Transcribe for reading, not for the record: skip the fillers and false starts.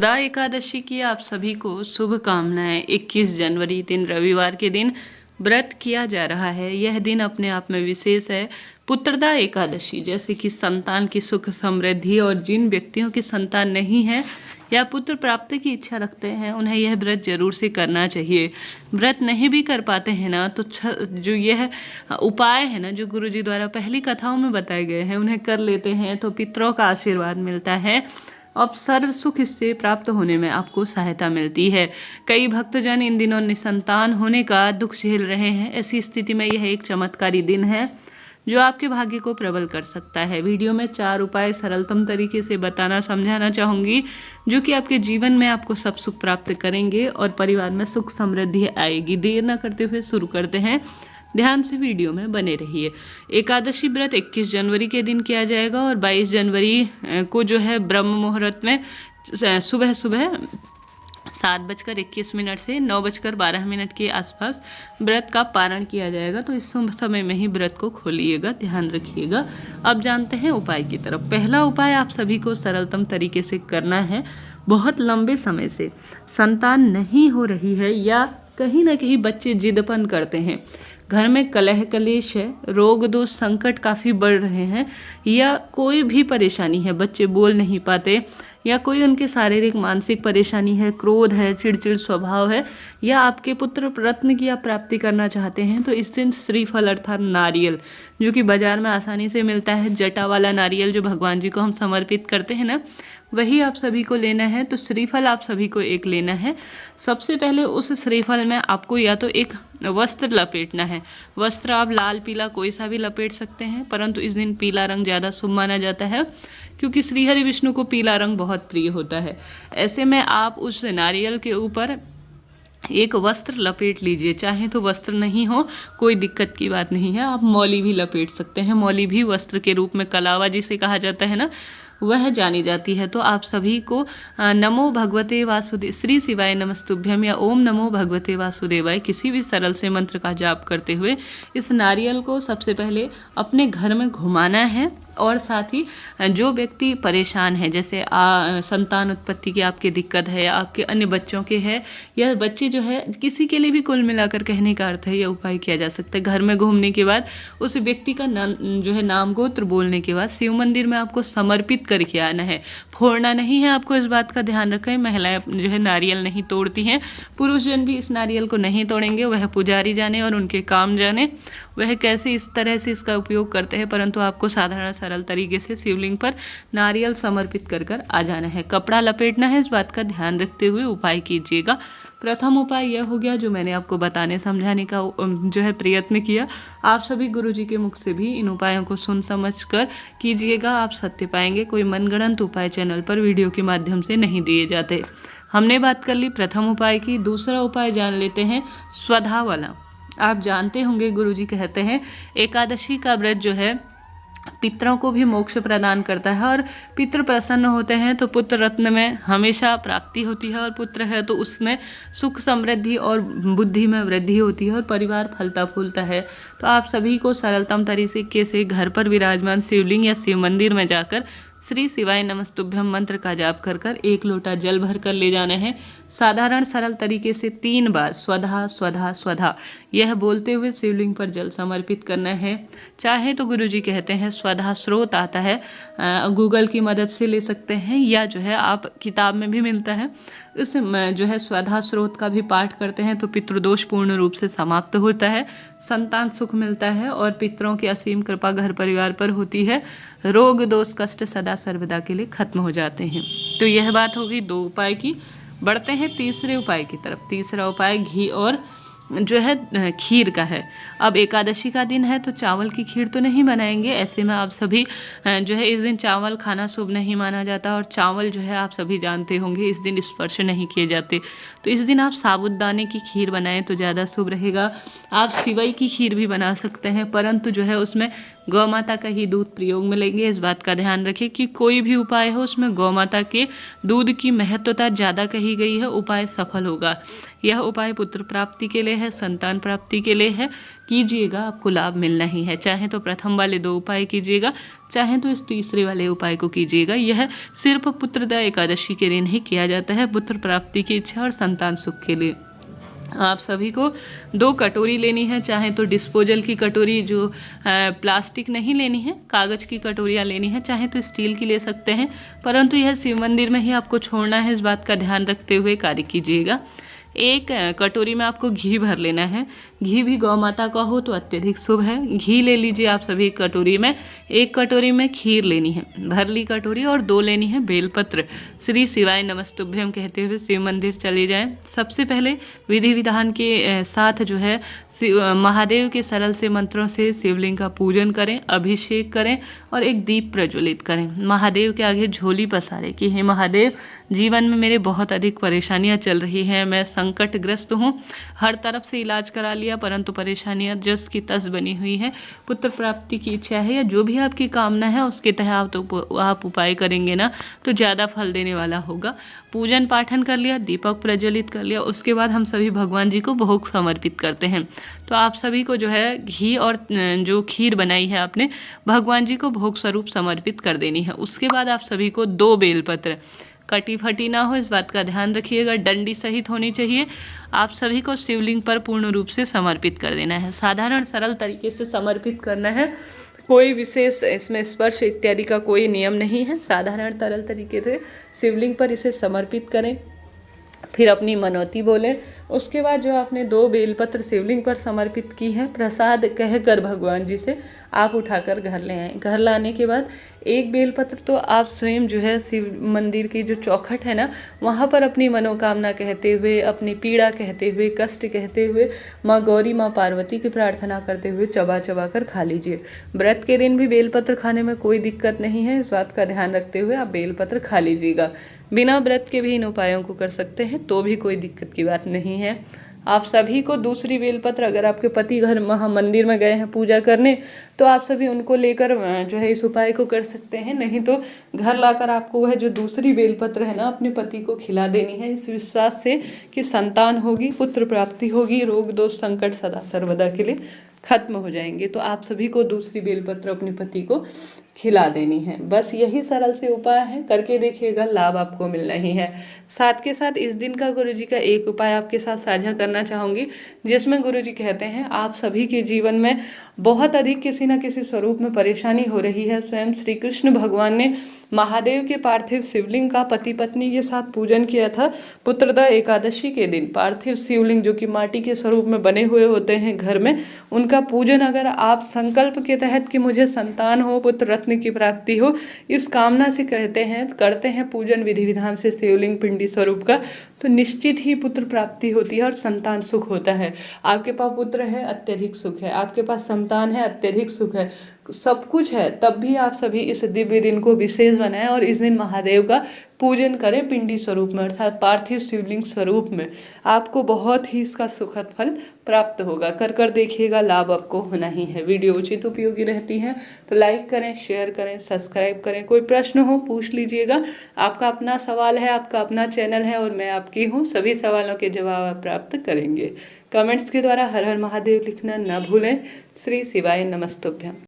दा एकादशी की आप सभी को शुभकामनाएं। 21 जनवरी दिन रविवार के दिन व्रत किया जा रहा है। यह दिन अपने आप में विशेष है। पुत्रदा एकादशी, जैसे कि संतान की सुख समृद्धि, और जिन व्यक्तियों की संतान नहीं है या पुत्र प्राप्ति की इच्छा रखते हैं उन्हें यह व्रत जरूर से करना चाहिए। व्रत नहीं भी कर पाते हैं ना, तो जो यह उपाय है ना, जो गुरुजी द्वारा पहली कथाओं में बताए गए हैं, उन्हें कर लेते हैं तो पितरों का आशीर्वाद मिलता है। अब सर्व सुख इससे प्राप्त होने में आपको सहायता मिलती है। कई भक्तजन इन दिनों निसंतान होने का दुख झेल रहे हैं। ऐसी स्थिति में यह एक चमत्कारी दिन है जो आपके भाग्य को प्रबल कर सकता है। वीडियो में 4 उपाय सरलतम तरीके से बताना समझाना चाहूँगी, जो कि आपके जीवन में आपको सब सुख प्राप्त करेंगे और परिवार में सुख समृद्धि आएगी। देर न करते हुए शुरू करते हैं। ध्यान से वीडियो में बने रहिए। एकादशी व्रत 21 जनवरी के दिन किया जाएगा और 22 जनवरी को जो है ब्रह्म मुहूर्त में सुबह 7:21 से 9:12 के आसपास व्रत का पारण किया जाएगा। तो इस समय में ही व्रत को खोलिएगा, ध्यान रखिएगा। अब जानते हैं उपाय की तरफ। पहला उपाय आप सभी को सरलतम तरीके से करना है। बहुत लंबे समय से संतान नहीं हो रही है या कहीं ना कहीं बच्चे जिदपन करते हैं, घर में कलह कलेश है, रोग दोष संकट काफ़ी बढ़ रहे हैं, या कोई भी परेशानी है, बच्चे बोल नहीं पाते, या कोई उनके शारीरिक मानसिक परेशानी है, क्रोध है, चिड़चिड़ स्वभाव है, या आपके पुत्र रत्न की आप प्राप्ति करना चाहते हैं, तो इस दिन श्रीफल अर्थात नारियल, जो कि बाजार में आसानी से मिलता है, जटा वाला नारियल जो भगवान जी को हम समर्पित करते हैं ना, वही आप सभी को लेना है। तो श्रीफल आप सभी को एक लेना है। सबसे पहले उस श्रीफल में आपको या तो एक वस्त्र लपेटना है। वस्त्र आप लाल पीला कोई सा भी लपेट सकते हैं, परंतु इस दिन पीला रंग ज़्यादा शुभ माना जाता है, क्योंकि श्री हरि विष्णु को पीला रंग बहुत प्रिय होता है। ऐसे में आप उस नारियल के ऊपर एक वस्त्र लपेट लीजिए। चाहे तो वस्त्र नहीं हो, कोई दिक्कत की बात नहीं है, आप मौली भी लपेट सकते हैं। मौली भी वस्त्र के रूप में कलावा जिसे कहा जाता है ना, वह जानी जाती है। तो आप सभी को नमो भगवते वासुदेव, श्री शिवाय नमस्तुभ्यम या ओम नमो भगवते वासुदेवाय किसी भी सरल से मंत्र का जाप करते हुए इस नारियल को सबसे पहले अपने घर में घुमाना है। और साथ ही जो व्यक्ति परेशान है, जैसे संतान उत्पत्ति की आपकी दिक्कत है, आपके अन्य बच्चों के है, या बच्चे जो है, किसी के लिए भी कुल मिलाकर कहने का अर्थ है यह उपाय किया जा सकता है। घर में घूमने के बाद उस व्यक्ति का जो है नाम गोत्र बोलने के बाद शिव मंदिर में आपको समर्पित करके आना है। फोड़ना नहीं है, आपको इस बात का ध्यान रखें। महिलाएं जो है नारियल नहीं तोड़ती हैं, पुरुष जन भी इस नारियल को नहीं तोड़ेंगे। वह पुजारी जाने और उनके काम जाने वह कैसे इस तरह से इसका उपयोग करते हैं, परंतु आपको साधारण सरल तरीके से शिवलिंग पर नारियल समर्पित कर आ जाना है। कपड़ा लपेटना है, इस बात का ध्यान रखते हुए उपाय कीजिएगा। प्रथम उपाय यह हो गया जो मैंने आपको बताने समझाने का जो है प्रयत्न किया। आप सभी गुरुजी के मुख से भी इन उपायों को सुन समझ कर कीजिएगा, आप सत्य पाएंगे। कोई मनगढ़ंत उपाय चैनल पर वीडियो के माध्यम से नहीं दिए जाते। हमने बात कर ली प्रथम उपाय की। दूसरा उपाय जान लेते हैं स्वधा वाला। आप जानते होंगे गुरुजी कहते हैं एकादशी का व्रत जो है पितरों को भी मोक्ष प्रदान करता है, और पितृ प्रसन्न होते हैं तो पुत्र रत्न में हमेशा प्राप्ति होती है, और पुत्र है तो उसमें सुख समृद्धि और बुद्धि में वृद्धि होती है और परिवार फलता फूलता है। तो आप सभी को सरलतम तरीके से घर पर विराजमान शिवलिंग या शिव मंदिर में जाकर श्री शिवाय नमस्तुभ्यम मंत्र का जाप कर 1 लोटा जल भर कर ले जाना है। साधारण सरल तरीके से 3 बार स्वधा स्वधा स्वधा यह बोलते हुए शिवलिंग पर जल समर्पित करना है। चाहे तो गुरुजी कहते हैं स्वधा स्रोत आता है, गूगल की मदद से ले सकते हैं, या जो है आप किताब में भी मिलता है, इस जो है स्वधा स्रोत का भी पाठ करते हैं तो पितृदोष पूर्ण रूप से समाप्त होता है, संतान सुख मिलता है और पितरों की असीम कृपा घर परिवार पर होती है। रोग दोष कष्ट सदा सर्वदा के लिए खत्म हो जाते हैं। तो यह बात होगी 2 उपाय की। बढ़ते हैं तीसरे उपाय की तरफ। तीसरा उपाय घी और जो है खीर का है। अब एकादशी का दिन है तो चावल की खीर तो नहीं बनाएंगे। ऐसे में आप सभी जो है इस दिन चावल खाना शुभ नहीं माना जाता, और चावल जो है आप सभी जानते होंगे इस दिन स्पर्श नहीं किए जाते। तो इस दिन आप साबूदाने की खीर बनाएं तो ज़्यादा शुभ रहेगा। आप सिवई की खीर भी बना सकते हैं, परंतु जो है उसमें गौ माता का ही दूध प्रयोग में लेंगे। इस बात का ध्यान रखें कि कोई भी उपाय हो उसमें गौ माता के दूध की महत्वता ज़्यादा कही गई है, उपाय सफल होगा। यह उपाय पुत्र प्राप्ति के लिए है, संतान प्राप्ति के लिए है। कीजिएगा, आपको लाभ मिलना ही है। चाहे तो प्रथम वाले 2 उपाय कीजिएगा, चाहे तो इस तीसरे वाले उपाय को कीजिएगा। यह सिर्फ पुत्रदा एकादशी के दिन ही किया जाता है, पुत्र प्राप्ति की इच्छा और संतान सुख के लिए। आप सभी को 2 कटोरी लेनी है, चाहे तो डिस्पोजल की कटोरी जो प्लास्टिक नहीं लेनी है, कागज़ की कटोरियाँ लेनी है, चाहे तो स्टील की ले सकते हैं, परंतु यह शिव मंदिर में ही आपको छोड़ना है। इस बात का ध्यान रखते हुए कार्य कीजिएगा। 1 कटोरी में आपको घी भर लेना है। घी भी गौ माता का हो तो अत्यधिक शुभ है। घी ले लीजिए आप सभी कटोरी में। 1 कटोरी में खीर लेनी है, भर ली कटोरी, और 2 लेनी है बेलपत्र। श्री शिवाय नमस्तुभ्यम कहते हुए शिव मंदिर चले जाएं। सबसे पहले विधि विधान के साथ जो है महादेव के सरल से मंत्रों से शिवलिंग का पूजन करें, अभिषेक करें और एक दीप प्रज्वलित करें। महादेव के आगे झोली पसारें कि हे महादेव, जीवन में मेरे बहुत अधिक परेशानियां चल रही हैं, मैं संकटग्रस्त हूँ, हर तरफ से इलाज करा लिया परंतु परेशानियां जस की तस बनी हुई हैं। पुत्र प्राप्ति की इच्छा है या जो भी आपकी कामना है उसके तहत आप उपाय करेंगे ना तो ज़्यादा फल देने वाला होगा। पूजन पाठन कर लिया, दीपक प्रज्वलित कर लिया, उसके बाद हम सभी भगवान जी को भोग समर्पित करते हैं। तो आप सभी को जो है घी और जो खीर बनाई है आपने भगवान जी को भोग स्वरूप समर्पित कर देनी है। उसके बाद आप सभी को 2 बेलपत्र, कटी फटी ना हो इस बात का ध्यान रखिएगा, डंडी सहित होनी चाहिए, आप सभी को शिवलिंग पर पूर्ण रूप से समर्पित कर देना है। साधारण सरल तरीके से समर्पित करना है, कोई विशेष इसमें स्पर्श इत्यादि का कोई नियम नहीं है। साधारण तरल तरीके से शिवलिंग पर इसे समर्पित करें, फिर अपनी मनौती बोलें। उसके बाद जो आपने 2 बेलपत्र शिवलिंग पर समर्पित की हैं, प्रसाद कहकर भगवान जी से आप उठाकर घर ले आएँ। घर लाने के बाद 1 बेलपत्र तो आप स्वयं जो है शिव मंदिर की जो चौखट है ना, वहाँ पर अपनी मनोकामना कहते हुए, अपनी पीड़ा कहते हुए, कष्ट कहते हुए, माँ गौरी माँ पार्वती की प्रार्थना करते हुए चबा चबा कर खा लीजिए। व्रत के दिन भी बेलपत्र खाने में कोई दिक्कत नहीं है, इस बात का ध्यान रखते हुए आप बेलपत्र खा लीजिएगा। बिना व्रत के भी इन उपायों को कर सकते हैं तो भी कोई दिक्कत की बात नहीं है। आप सभी को दूसरी बेलपत्र, अगर आपके पति घर मंदिर में गए हैं पूजा करने तो आप सभी उनको लेकर जो है इस उपाय को कर सकते हैं। नहीं तो घर लाकर आपको वह जो दूसरी बेलपत्र है ना अपने पति को खिला देनी है, इस विश्वास से कि संतान होगी, पुत्र प्राप्ति होगी, रोग दोष संकट सदा सर्वदा के लिए खत्म हो जाएंगे। तो आप सभी को दूसरी बेलपत्र अपने पति को खिला देनी है। बस यही सरल से उपाय है, करके देखिएगा, लाभ आपको मिलना ही है। साथ के साथ इस दिन का गुरुजी का एक उपाय आपके साथ साझा करना चाहूँगी, जिसमें गुरुजी कहते हैं आप सभी के जीवन में बहुत अधिक किसी न किसी स्वरूप में परेशानी हो रही है। स्वयं श्री कृष्ण भगवान ने महादेव के पार्थिव शिवलिंग का पति पत्नी के साथ पूजन किया था पुत्रदा एकादशी के दिन। पार्थिव शिवलिंग जो कि माटी के स्वरूप में बने हुए होते हैं घर में, उनका पूजन अगर आप संकल्प के तहत कि मुझे संतान हो, पुत्र रत्न की प्राप्ति हो, इस कामना से करते हैं पूजन विधि विधान से शिवलिंग पिंडी स्वरूप का, तो निश्चित ही पुत्र प्राप्ति होती है और संतान सुख होता है। आपके पास पुत्र है, अत्यधिक सुख है, आपके पास संतान है, अत्यधिक सुख है, सब कुछ है, तब भी आप सभी इस दिव्य दिन को विशेष बनाएं और इस दिन महादेव का पूजन करें पिंडी स्वरूप में, अर्थात पार्थिव शिवलिंग स्वरूप में। आपको बहुत ही इसका सुखद फल प्राप्त होगा। कर देखिएगा, लाभ आपको होना ही है। वीडियो उचित उपयोगी रहती है तो लाइक करें, शेयर करें, सब्सक्राइब करें। कोई प्रश्न हो पूछ लीजिएगा, आपका अपना सवाल है, आपका अपना चैनल है और मैं आपकी हूँ, सभी सवालों के जवाब आप प्राप्त करेंगे। कमेंट्स के द्वारा हर हर महादेव लिखना न भूलें। श्री शिवाय नमस्तुभ्यम।